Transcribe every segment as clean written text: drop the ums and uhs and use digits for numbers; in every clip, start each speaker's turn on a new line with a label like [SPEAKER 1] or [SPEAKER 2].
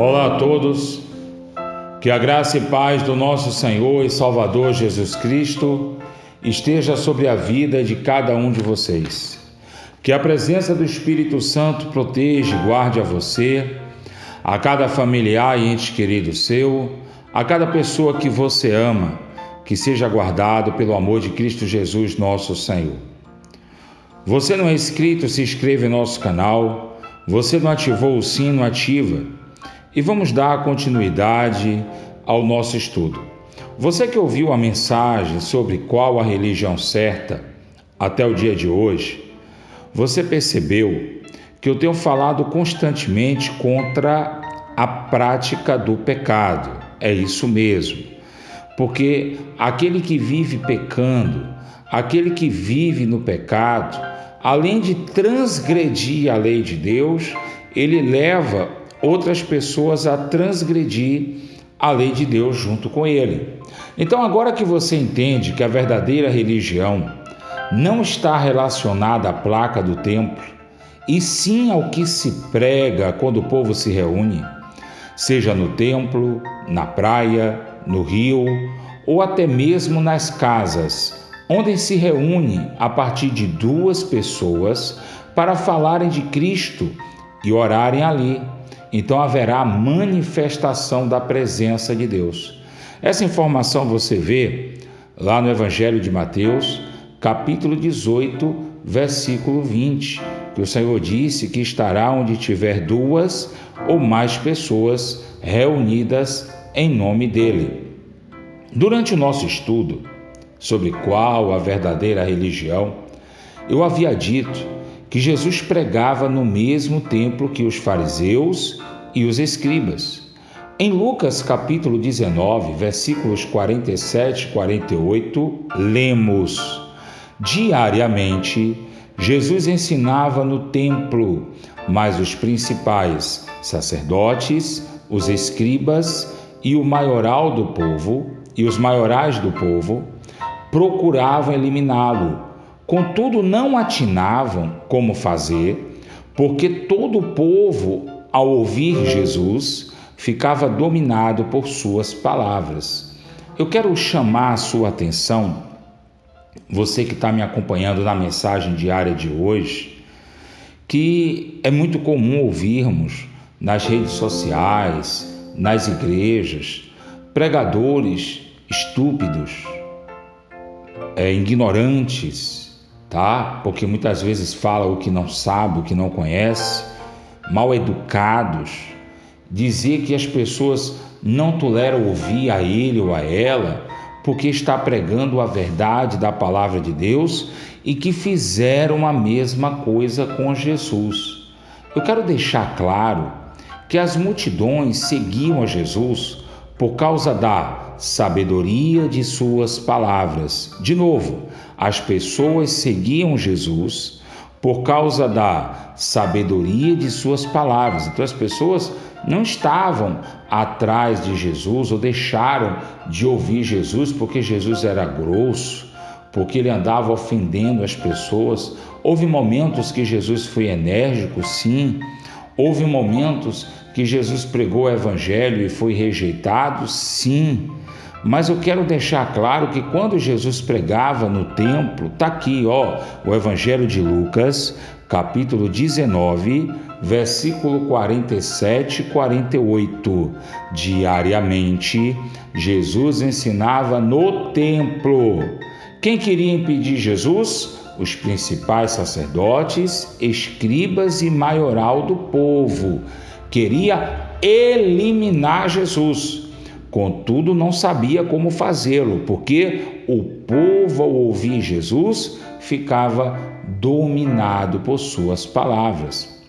[SPEAKER 1] Olá a todos, que a graça e paz do nosso Senhor e Salvador Jesus Cristo esteja sobre a vida de cada um de vocês. Que a presença do Espírito Santo proteja e guarde a você, a cada familiar e ente querido seu, a cada pessoa que você ama, que seja guardado pelo amor de Cristo Jesus, nosso Senhor. Você não é inscrito, se inscreva em nosso canal. Você não ativou o sino, ativa. E vamos dar continuidade ao nosso estudo. Você que ouviu a mensagem sobre qual a religião certa até o dia de hoje, você percebeu que eu tenho falado constantemente contra a prática do pecado. É isso mesmo. Porque aquele que vive pecando, aquele que vive no pecado, além de transgredir a lei de Deus, ele leva outras pessoas a transgredir a lei de Deus junto com ele. Então, agora que você entende que a verdadeira religião não está relacionada à placa do templo, e sim ao que se prega quando o povo se reúne, seja no templo, na praia, no rio ou até mesmo nas casas, onde se reúne a partir de duas pessoas para falarem de Cristo e orarem ali. Então haverá manifestação da presença de Deus. Essa informação você vê lá no Evangelho de Mateus, capítulo 18, versículo 20, que o Senhor disse que estará onde tiver duas ou mais pessoas reunidas em nome dele. Durante o nosso estudo sobre qual a verdadeira religião, eu havia dito que Jesus pregava no mesmo templo que os fariseus e os escribas. Em Lucas capítulo 19, versículos 47 e 48, lemos: diariamente Jesus ensinava no templo, mas os principais sacerdotes, os escribas e o maioral do povo e os maiorais do povo procuravam eliminá-lo. Contudo, não atinavam como fazer, porque todo o povo, ao ouvir Jesus, ficava dominado por suas palavras. Eu quero chamar a sua atenção, você que está me acompanhando na mensagem diária de hoje, que é muito comum ouvirmos nas redes sociais, nas igrejas, pregadores estúpidos, ignorantes, tá? Porque muitas vezes fala o que não sabe, o que não conhece, mal educados, dizer que as pessoas não toleram ouvir a ele ou a ela porque está pregando a verdade da palavra de Deus e que fizeram a mesma coisa com Jesus. Eu quero deixar claro que as multidões seguiam a Jesus por causa da sabedoria de suas palavras. De novo, as pessoas seguiam Jesus por causa da sabedoria de suas palavras. Então as pessoas não estavam atrás de Jesus ou deixaram de ouvir Jesus porque Jesus era grosso, porque ele andava ofendendo as pessoas. Houve momentos que Jesus foi enérgico, sim. Houve momentos que Jesus pregou o evangelho e foi rejeitado, sim. Mas eu quero deixar claro que quando Jesus pregava no templo, está aqui, o Evangelho de Lucas, capítulo 19, versículo 47 e 48. Diariamente, Jesus ensinava no templo. Quem queria impedir Jesus? Os principais sacerdotes, escribas e maioral do povo. Queria eliminar Jesus. Contudo, não sabia como fazê-lo, porque o povo, ao ouvir Jesus, ficava dominado por suas palavras.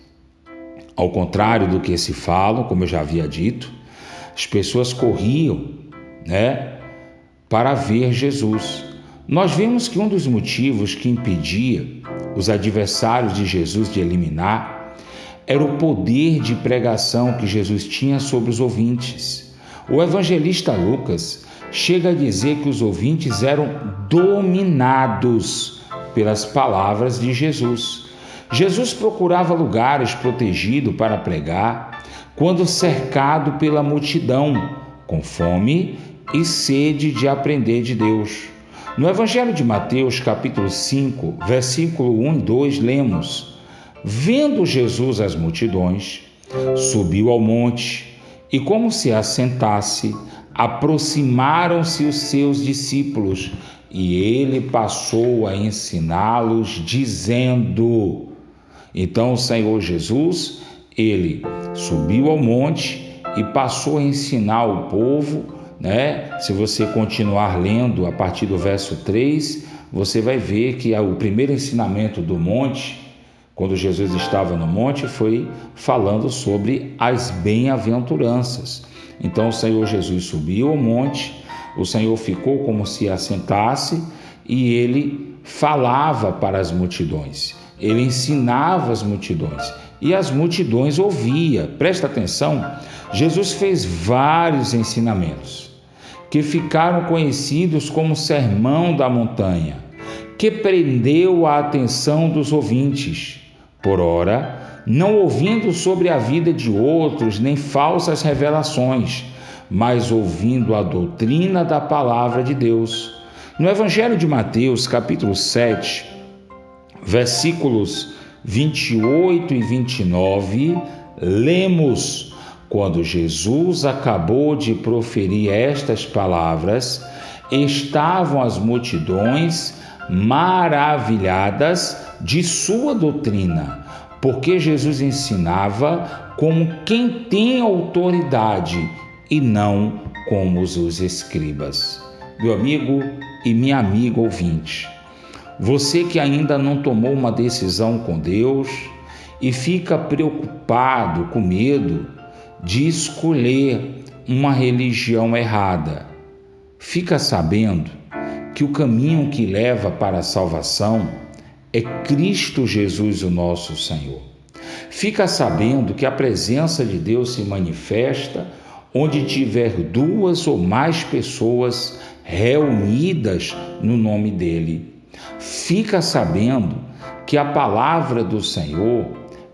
[SPEAKER 1] Ao contrário do que se fala, como eu já havia dito, as pessoas corriam, para ver Jesus. Nós vemos que um dos motivos que impedia os adversários de Jesus de eliminar era o poder de pregação que Jesus tinha sobre os ouvintes. O evangelista Lucas chega a dizer que os ouvintes eram dominados pelas palavras de Jesus. Jesus procurava lugares protegidos para pregar, quando cercado pela multidão, com fome e sede de aprender de Deus. No Evangelho de Mateus, capítulo 5, versículo 1 e 2, lemos: Vendo Jesus as multidões, subiu ao monte, e como se assentasse, aproximaram-se os seus discípulos, e ele passou a ensiná-los, dizendo... Então o Senhor Jesus, ele subiu ao monte e passou a ensinar o povo, né? Se você continuar lendo a partir do verso 3, você vai ver que o primeiro ensinamento do monte, quando Jesus estava no monte, foi falando sobre as bem-aventuranças. Então o Senhor Jesus subiu ao monte, o Senhor ficou como se assentasse e ele falava para as multidões. Ele ensinava as multidões e as multidões ouviam. Presta atenção, Jesus fez vários ensinamentos que ficaram conhecidos como Sermão da Montanha, que prendeu a atenção dos ouvintes. Por ora, não ouvindo sobre a vida de outros nem falsas revelações, mas ouvindo a doutrina da palavra de Deus. No Evangelho de Mateus, capítulo 7, versículos 28 e 29, lemos: Quando Jesus acabou de proferir estas palavras, estavam as multidões maravilhadas de sua doutrina, porque Jesus ensinava como quem tem autoridade e não como os escribas. Meu amigo e minha amiga ouvinte, você que ainda não tomou uma decisão com Deus e fica preocupado, com medo de escolher uma religião errada, fica sabendo que o caminho que leva para a salvação é Cristo Jesus, o nosso Senhor. Fica sabendo que a presença de Deus se manifesta onde tiver duas ou mais pessoas reunidas no nome dele. Fica sabendo que a palavra do Senhor,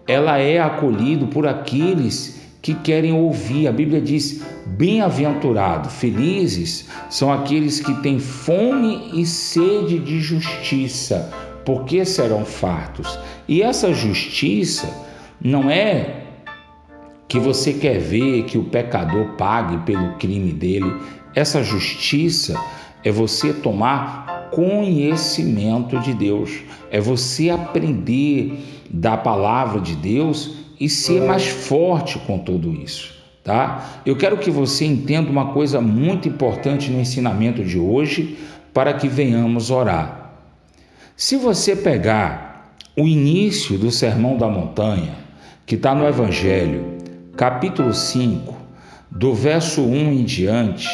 [SPEAKER 1] ela é acolhida por aqueles que querem ouvir. A Bíblia diz: bem-aventurado, felizes são aqueles que têm fome e sede de justiça, porque serão fartos. E essa justiça não é que você quer ver que o pecador pague pelo crime dele. Essa justiça é você tomar conhecimento de Deus, é você aprender da palavra de Deus e ser mais forte com tudo isso, tá? Eu quero que você entenda uma coisa muito importante no ensinamento de hoje para que venhamos orar. Se você pegar o início do Sermão da Montanha, que está no Evangelho, capítulo 5, do verso 1 em diante,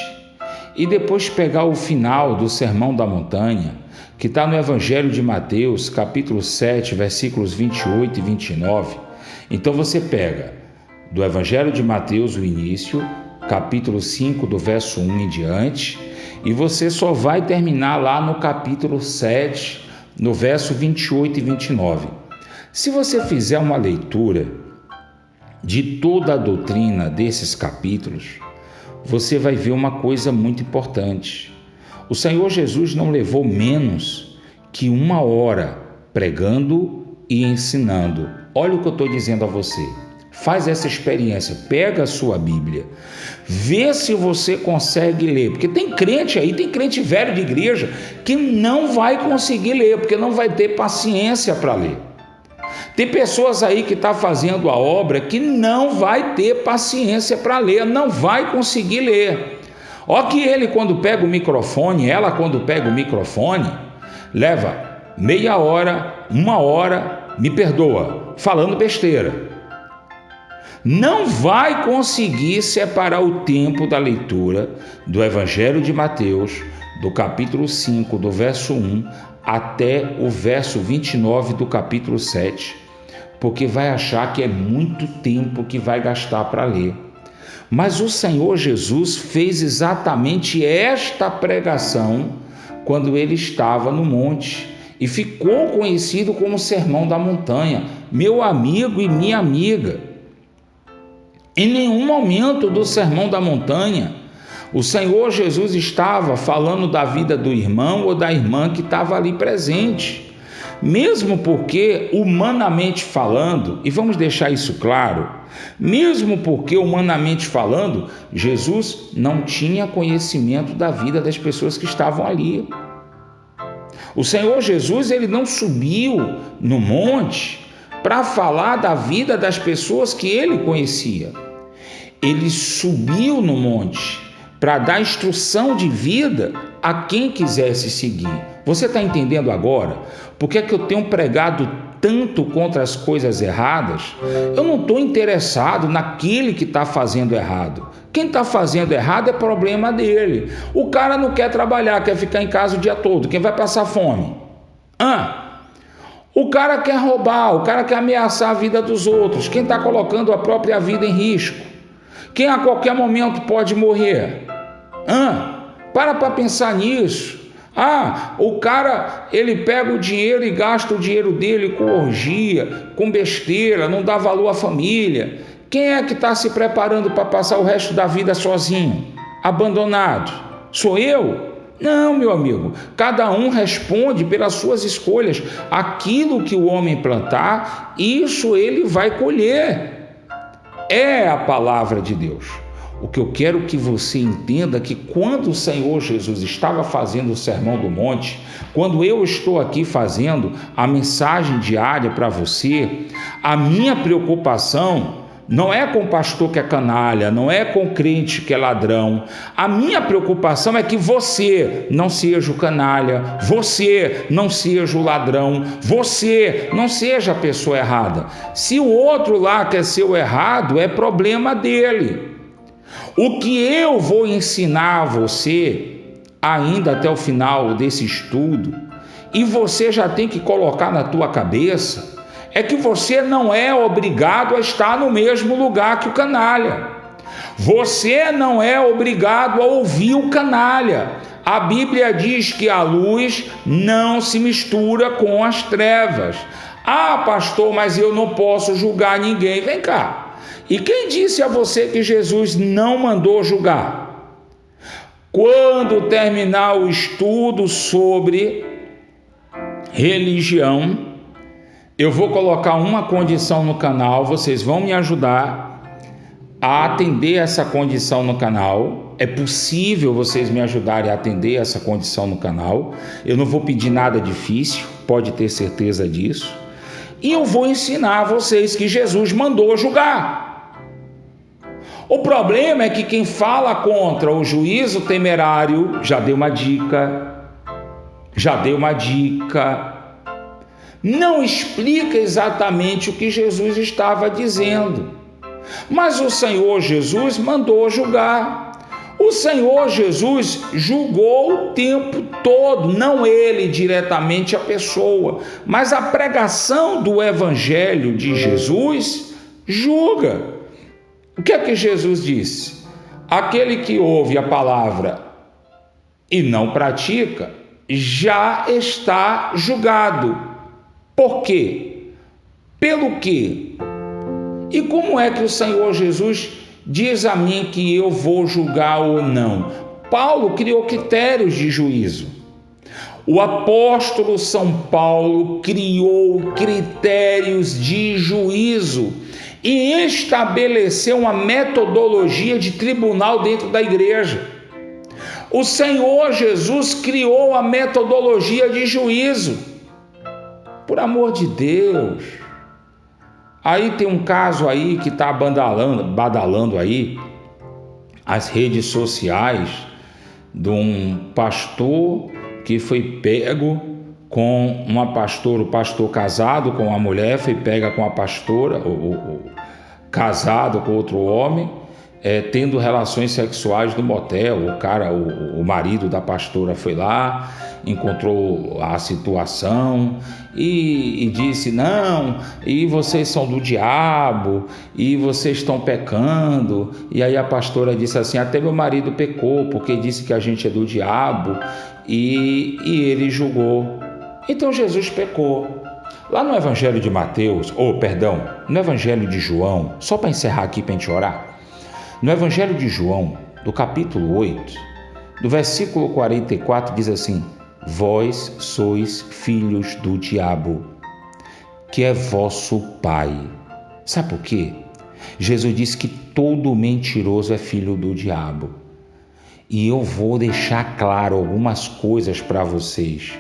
[SPEAKER 1] e depois pegar o final do Sermão da Montanha, que está no Evangelho de Mateus, capítulo 7, versículos 28 e 29, então você pega do Evangelho de Mateus o início, capítulo 5, do verso 1 em diante, e você só vai terminar lá no capítulo 7, no verso 28 e 29. Se você fizer uma leitura de toda a doutrina desses capítulos, você vai ver uma coisa muito importante. O Senhor Jesus não levou menos que 1 hora pregando e ensinando. Olha o que eu estou dizendo a você. Faz essa experiência, pega a sua Bíblia, vê se você consegue ler, porque tem crente aí, tem crente velho de igreja que não vai conseguir ler, porque não vai ter paciência para ler. Tem pessoas aí que estão fazendo a obra que não vai ter paciência para ler, não vai conseguir ler. Ó que ele quando pega o microfone, ela quando pega o microfone, leva meia hora, 1 hora, me perdoa, falando besteira. Não vai conseguir separar o tempo da leitura do Evangelho de Mateus, do capítulo 5, do verso 1 até o verso 29 do capítulo 7, porque vai achar que é muito tempo que vai gastar para ler. Mas o Senhor Jesus fez exatamente esta pregação quando ele estava no monte e ficou conhecido como Sermão da Montanha. Meu amigo e minha amiga, Em nenhum momento do Sermão da Montanha, o Senhor Jesus estava falando da vida do irmão ou da irmã que estava ali presente. Mesmo porque, humanamente falando, e vamos deixar isso claro, mesmo porque, humanamente falando, Jesus não tinha conhecimento da vida das pessoas que estavam ali. O Senhor Jesus, ele não subiu no monte para falar da vida das pessoas que ele conhecia. Ele subiu no monte para dar instrução de vida a quem quisesse seguir. Você está entendendo agora? Por que é que eu tenho pregado tanto contra as coisas erradas? Eu não estou interessado naquele que está fazendo errado. Quem está fazendo errado é problema dele. O cara não quer trabalhar, quer ficar em casa o dia todo. Quem vai passar fome? O cara quer roubar, o cara quer ameaçar a vida dos outros. Quem está colocando a própria vida em risco? Quem a qualquer momento pode morrer? Para pensar nisso. O cara, ele pega o dinheiro e gasta o dinheiro dele com orgia, com besteira, não dá valor à família. Quem é que está se preparando para passar o resto da vida sozinho, abandonado? Sou eu? Não, meu amigo. Cada um responde pelas suas escolhas. Aquilo que o homem plantar, isso ele vai colher. É a palavra de Deus. O que eu quero que você entenda é que quando o Senhor Jesus estava fazendo o Sermão do Monte, quando eu estou aqui fazendo a mensagem diária para você, a minha preocupação não é com o pastor que é canalha, não é com o crente que é ladrão. A minha preocupação é que você não seja o canalha, você não seja o ladrão, você não seja a pessoa errada. Se o outro lá quer ser o errado, é problema dele. O que eu vou ensinar a você, ainda até o final desse estudo, e você já tem que colocar na tua cabeça, é que você não é obrigado a estar no mesmo lugar que o canalha. Você não é obrigado a ouvir o canalha. A Bíblia diz que a luz não se mistura com as trevas. Pastor, mas eu não posso julgar ninguém. Vem cá. E quem disse a você que Jesus não mandou julgar? Quando terminar o estudo sobre religião, eu vou colocar uma condição no canal, vocês vão me ajudar a atender essa condição no canal. É possível vocês me ajudarem a atender essa condição no canal. Eu não vou pedir nada difícil, pode ter certeza disso. E eu vou ensinar a vocês que Jesus mandou julgar. O problema é que quem fala contra o juízo temerário já deu uma dica, não explica exatamente o que Jesus estava dizendo, mas o Senhor Jesus mandou julgar. O Senhor Jesus julgou o tempo todo, não ele diretamente a pessoa, mas a pregação do Evangelho de Jesus julga. O que é que Jesus disse? Aquele que ouve a palavra e não pratica, já está julgado. Por quê? Pelo quê? E como é que o Senhor Jesus diz a mim que eu vou julgar ou não? Paulo criou critérios de juízo. O apóstolo São Paulo criou critérios de juízo e estabeleceu uma metodologia de tribunal dentro da igreja. O Senhor Jesus criou a metodologia de juízo. Por amor de Deus. Aí tem um caso aí que está badalando aí as redes sociais de um pastor que foi pego com uma pastora, o pastor casado com uma mulher, foi pega com a pastora, casado com outro homem, tendo relações sexuais no motel. O marido da pastora foi lá, encontrou a situação e disse: não, e vocês são do diabo, e vocês estão pecando. E aí a pastora disse assim: até meu marido pecou, porque disse que a gente é do diabo, e ele julgou. Então Jesus pecou. lá no Evangelho de Mateus, no Evangelho de João, só para encerrar aqui para a gente orar, no Evangelho de João, do capítulo 8, do versículo 44, diz assim: vós sois filhos do diabo, que é vosso pai. Sabe por quê? Jesus disse que todo mentiroso é filho do diabo. E eu vou deixar claro algumas coisas para vocês,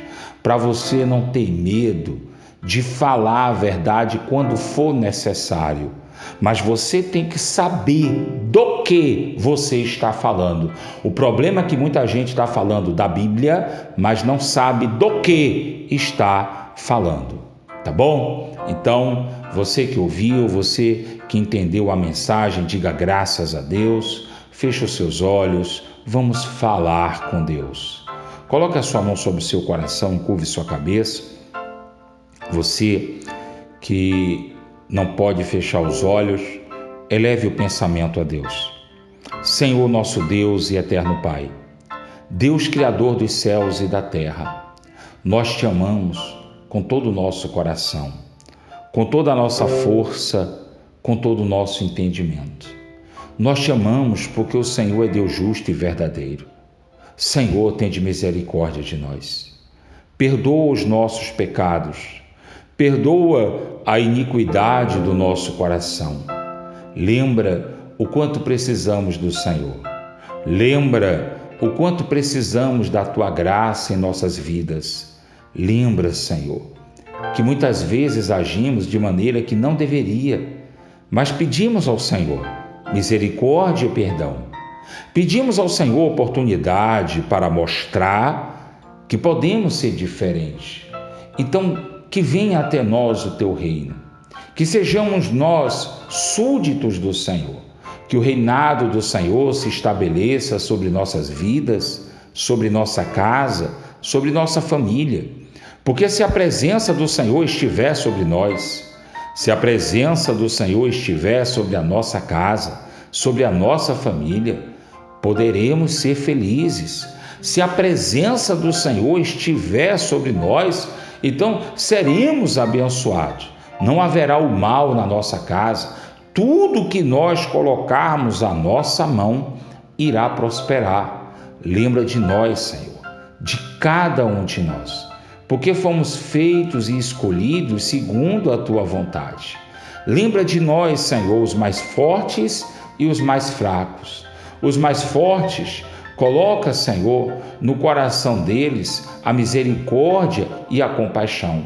[SPEAKER 1] para você não ter medo de falar a verdade quando for necessário. Mas você tem que saber do que você está falando. O problema é que muita gente está falando da Bíblia, mas não sabe do que está falando. Tá bom? Então, você que ouviu, você que entendeu a mensagem, diga graças a Deus, feche os seus olhos, vamos falar com Deus. Coloque a sua mão sobre o seu coração, curve sua cabeça. Você que não pode fechar os olhos, eleve o pensamento a Deus. Senhor nosso Deus e eterno Pai, Deus Criador dos céus e da terra, nós te amamos com todo o nosso coração, com toda a nossa força, com todo o nosso entendimento. Nós te amamos porque o Senhor é Deus justo e verdadeiro. Senhor, tende misericórdia de nós. Perdoa os nossos pecados. Perdoa a iniquidade do nosso coração. Lembra o quanto precisamos do Senhor. Lembra o quanto precisamos da Tua graça em nossas vidas. Lembra, Senhor, que muitas vezes agimos de maneira que não deveria, mas pedimos ao Senhor misericórdia e perdão. Pedimos ao Senhor oportunidade para mostrar que podemos ser diferentes. Então, que venha até nós o Teu reino, que sejamos nós súditos do Senhor, que o reinado do Senhor se estabeleça sobre nossas vidas, sobre nossa casa, sobre nossa família, porque se a presença do Senhor estiver sobre nós, se a presença do Senhor estiver sobre a nossa casa, sobre a nossa família, poderemos ser felizes. Se a presença do Senhor estiver sobre nós, então seremos abençoados. Não haverá o mal na nossa casa. Tudo que nós colocarmos a nossa mão irá prosperar. Lembra de nós, Senhor, de cada um de nós, porque fomos feitos e escolhidos segundo a Tua vontade. Lembra de nós, Senhor, os mais fortes e os mais fracos. Os mais fortes, coloca, Senhor, no coração deles a misericórdia e a compaixão.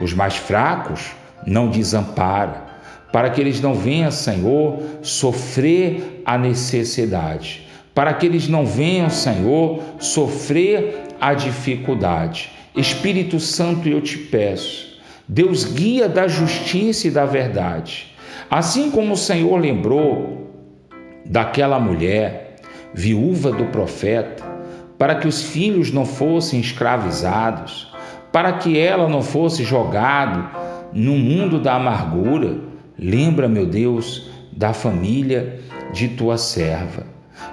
[SPEAKER 1] Os mais fracos, não desampara, para que eles não venham, Senhor, sofrer a necessidade, para que eles não venham, Senhor, sofrer a dificuldade. Espírito Santo, eu te peço, Deus guia da justiça e da verdade. Assim como o Senhor lembrou daquela mulher, viúva do profeta, para que os filhos não fossem escravizados, para que ela não fosse jogada no mundo da amargura, lembra, meu Deus, da família de tua serva.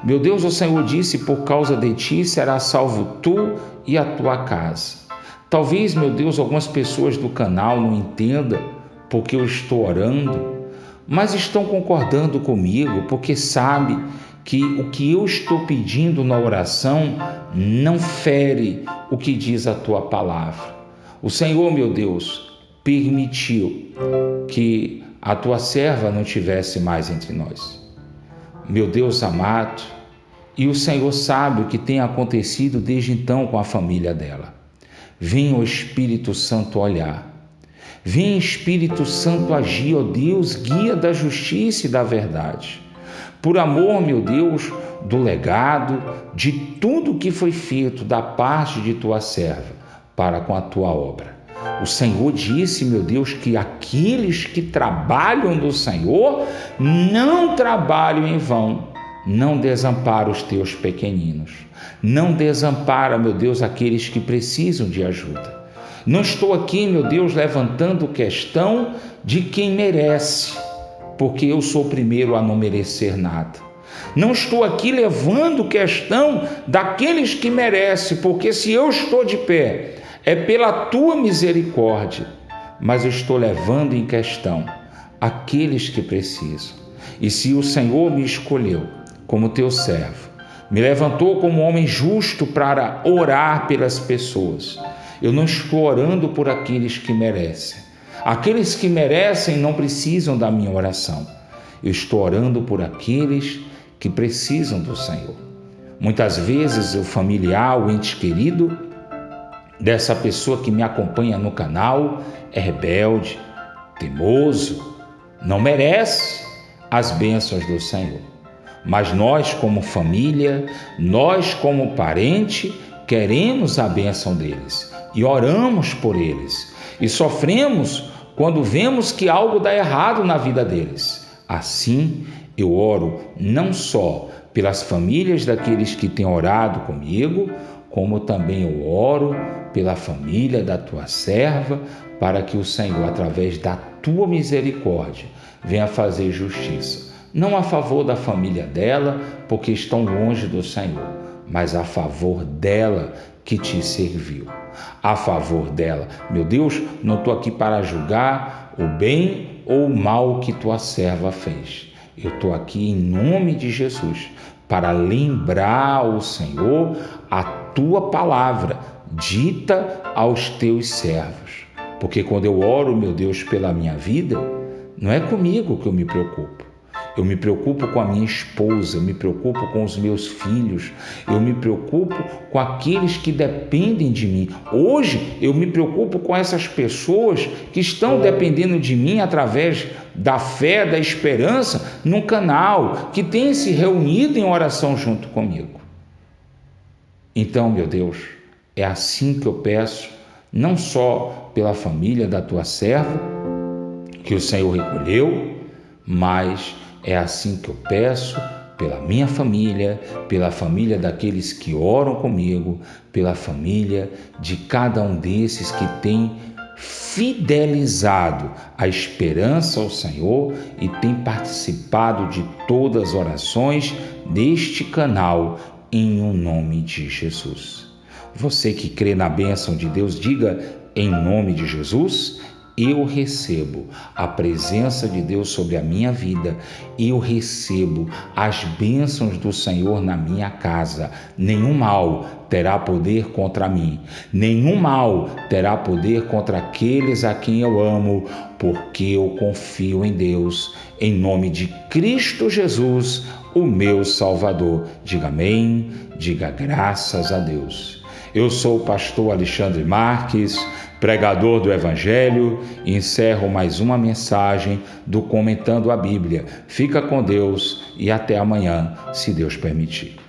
[SPEAKER 1] Meu Deus, o Senhor disse, por causa de ti será salvo tu e a tua casa. Talvez, meu Deus, algumas pessoas do canal não entendam porque eu estou orando, mas estão concordando comigo porque sabe que o que eu estou pedindo na oração não fere o que diz a tua palavra. O Senhor, meu Deus, permitiu que a tua serva não tivesse mais entre nós. Meu Deus amado, e o Senhor sabe o que tem acontecido desde então com a família dela. Vem o Espírito Santo olhar. Vem Espírito Santo agir, ó Deus, guia da justiça e da verdade. Por amor, meu Deus, do legado, de tudo que foi feito da parte de tua serva para com a tua obra. O Senhor disse, meu Deus, que aqueles que trabalham do Senhor não trabalham em vão. Não desampara os teus pequeninos. Não desampara, meu Deus, aqueles que precisam de ajuda. Não estou aqui, meu Deus, levantando questão de quem merece, porque eu sou o primeiro a não merecer nada. Não estou aqui levando questão daqueles que merecem, porque se eu estou de pé, é pela tua misericórdia. mas eu estou levando em questão aqueles que precisam. E se o Senhor me escolheu como teu servo, me levantou como homem justo para orar pelas pessoas, eu não estou orando por aqueles que merecem. Aqueles que merecem não precisam da minha oração. Eu estou orando por aqueles que precisam do Senhor. Muitas vezes o familiar, o ente querido dessa pessoa que me acompanha no canal é rebelde, teimoso, não merece as bênçãos do Senhor. Mas nós, como família, nós, como parente, queremos a bênção deles e oramos por eles e sofremos quando vemos que algo dá errado na vida deles. Assim, eu oro não só pelas famílias daqueles que têm orado comigo, como também eu oro pela família da tua serva, para que o Senhor, através da tua misericórdia, venha fazer justiça. Não a favor da família dela, porque estão longe do Senhor, mas a favor dela que te serviu. A favor dela. Meu Deus, não estou aqui para julgar o bem ou o mal que tua serva fez. Eu estou aqui em nome de Jesus para lembrar ao Senhor a tua palavra dita aos teus servos. Porque quando eu oro, meu Deus, pela minha vida, não é comigo que eu me preocupo. Eu me preocupo com a minha esposa, eu me preocupo com os meus filhos, eu me preocupo com aqueles que dependem de mim. Hoje eu me preocupo com essas pessoas que estão dependendo de mim através da fé, da esperança, num canal, que tem se reunido em oração junto comigo. Então, meu Deus, é assim que eu peço, não só pela família da tua serva, que o Senhor recolheu, mas é assim que eu peço pela minha família, pela família daqueles que oram comigo, pela família de cada um desses que tem fidelizado a esperança ao Senhor e tem participado de todas as orações deste canal em o nome de Jesus. Você que crê na bênção de Deus, diga em nome de Jesus. Eu recebo a presença de Deus sobre a minha vida, eu recebo as bênçãos do Senhor na minha casa. Nenhum mal terá poder contra mim, nenhum mal terá poder contra aqueles a quem eu amo, porque eu confio em Deus, em nome de Cristo Jesus, o meu Salvador. Diga amém, diga graças a Deus. Eu sou o pastor Alexandre Marques, pregador do Evangelho, e encerro mais uma mensagem do Comentando a Bíblia. Fica com Deus e até amanhã, se Deus permitir.